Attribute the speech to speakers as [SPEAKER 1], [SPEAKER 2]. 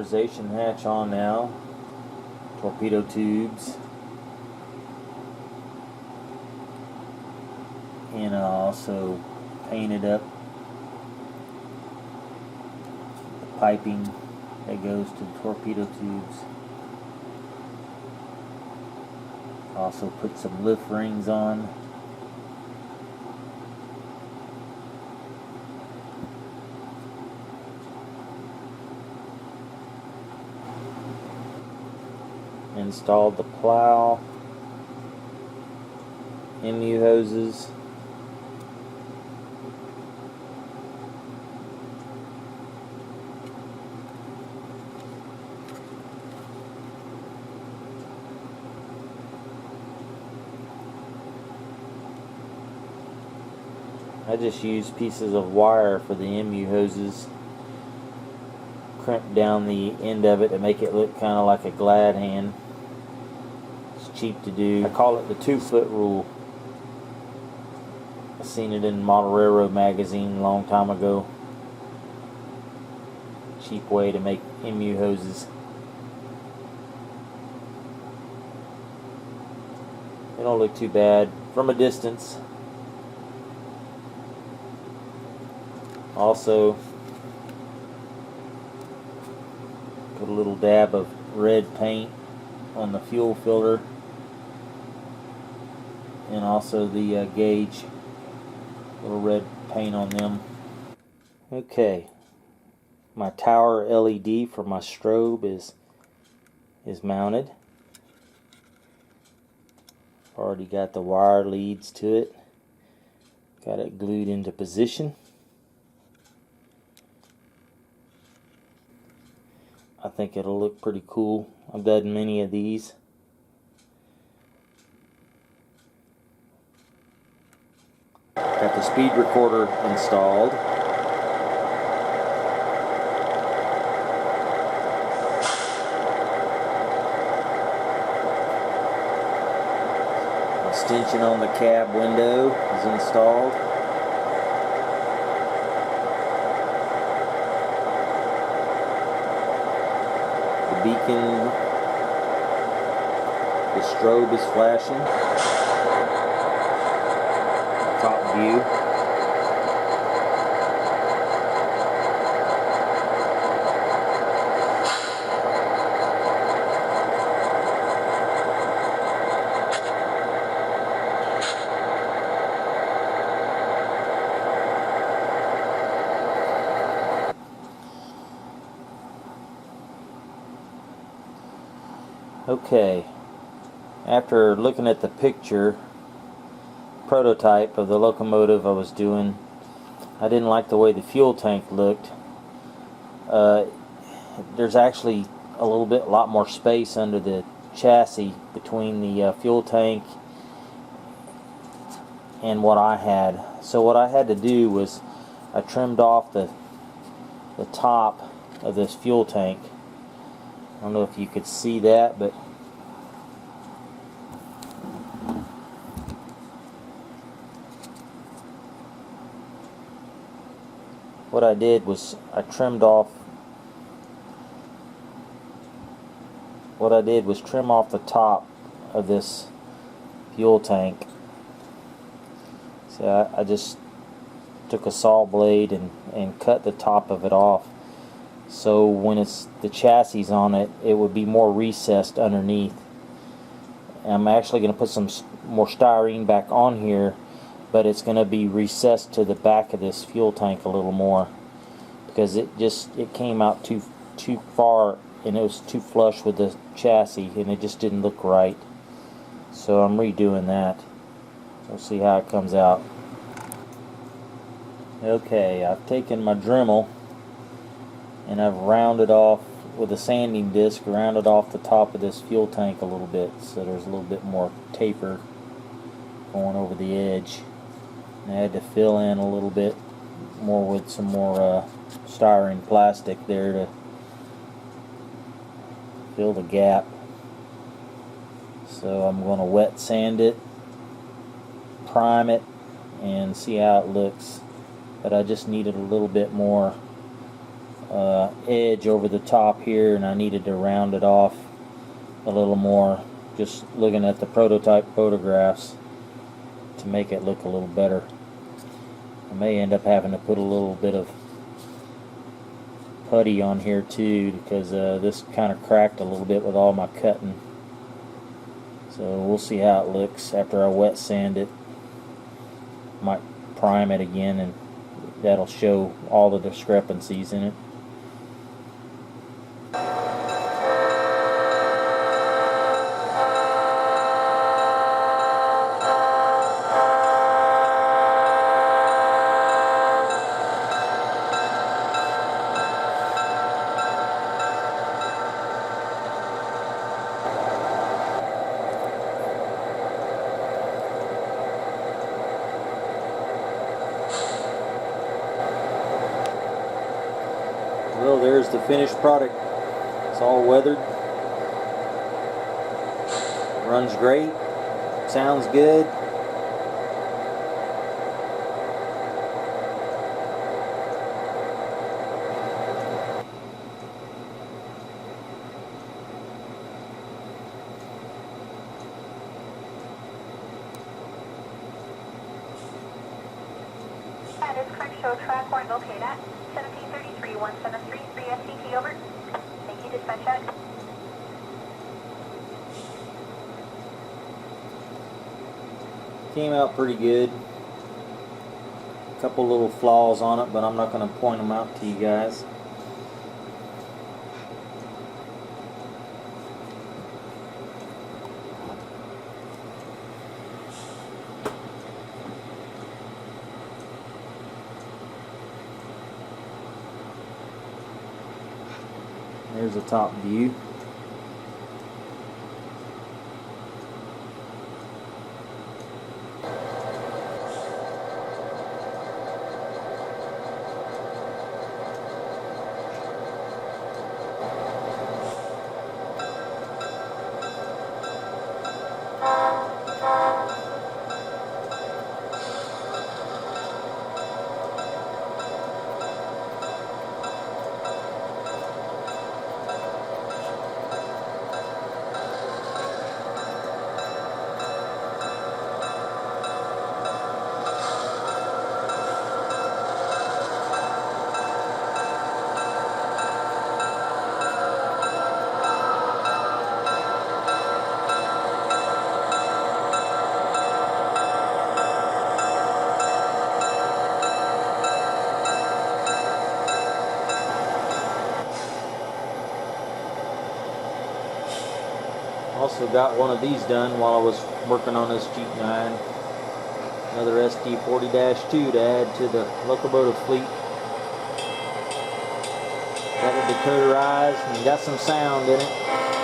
[SPEAKER 1] pressurization hatch on now. Torpedo tubes. And I also painted up the piping that goes to the torpedo tubes. Also put some lift rings on. Installed the plow, MU hoses, I just used pieces of wire for the MU hoses, crimped down the end of it to make it look kind of like a glad hand. It's cheap to do. I call it the 2-foot rule. I seen it in Model Railroad magazine a long time ago. Cheap way to make MU hoses. They don't look too bad from a distance. Also, put a little dab of red paint on the fuel filter, and also the gauge, little red paint on them. Okay, my tower LED for my strobe is mounted. Already got the wire leads to it. Got it glued into position. I think it'll look pretty cool. I've done many of these. Got the speed recorder installed. Extension on the cab window is installed. Beacon, the strobe is flashing. Top view. Okay, after looking at the picture prototype of the locomotive I was doing, I didn't like the way the fuel tank looked. There's actually a lot more space under the chassis between the fuel tank and what I had. So what I had to do was I trimmed off the top of this fuel tank. I don't know if you could see that, but what I did was I trimmed off trim off the top of this fuel tank. So I just took a saw blade and cut the top of it off. So when it's the chassis on it, it would be more recessed underneath. And I'm actually going to put some more styrene back on here, but it's going to be recessed to the back of this fuel tank a little more, because it came out too far, and it was too flush with the chassis, and it just didn't look right. So I'm redoing that. We'll see how it comes out. Okay, I've taken my Dremel and I've rounded off with a sanding disc, rounded off the top of this fuel tank a little bit, so there's a little bit more taper going over the edge. And I had to fill in a little bit more with some more styrene plastic there to fill the gap. So I'm going to wet sand it, prime it, and see how it looks. But I just needed a little bit more edge over the top here, and I needed to round it off a little more, just looking at the prototype photographs, to make it look a little better. I may end up having to put a little bit of putty on here too, because this kind of cracked a little bit with all my cutting. So we'll see how it looks after I wet sand it. Might prime it again, and that'll show all the discrepancies in it. Well, there's the finished product. It's all weathered. Runs great. Sounds good.
[SPEAKER 2] That is correct. Show track where located at 1733 173 3 SCT over. Thank you, dispatch check.
[SPEAKER 1] Came out pretty good. A couple little flaws on it, but I'm not going to point them out to you guys. There's a top view. Also got one of these done while I was working on this GP-9. Another SD40-2 to add to the Locomotive fleet. Got it decoderized and got some sound in it.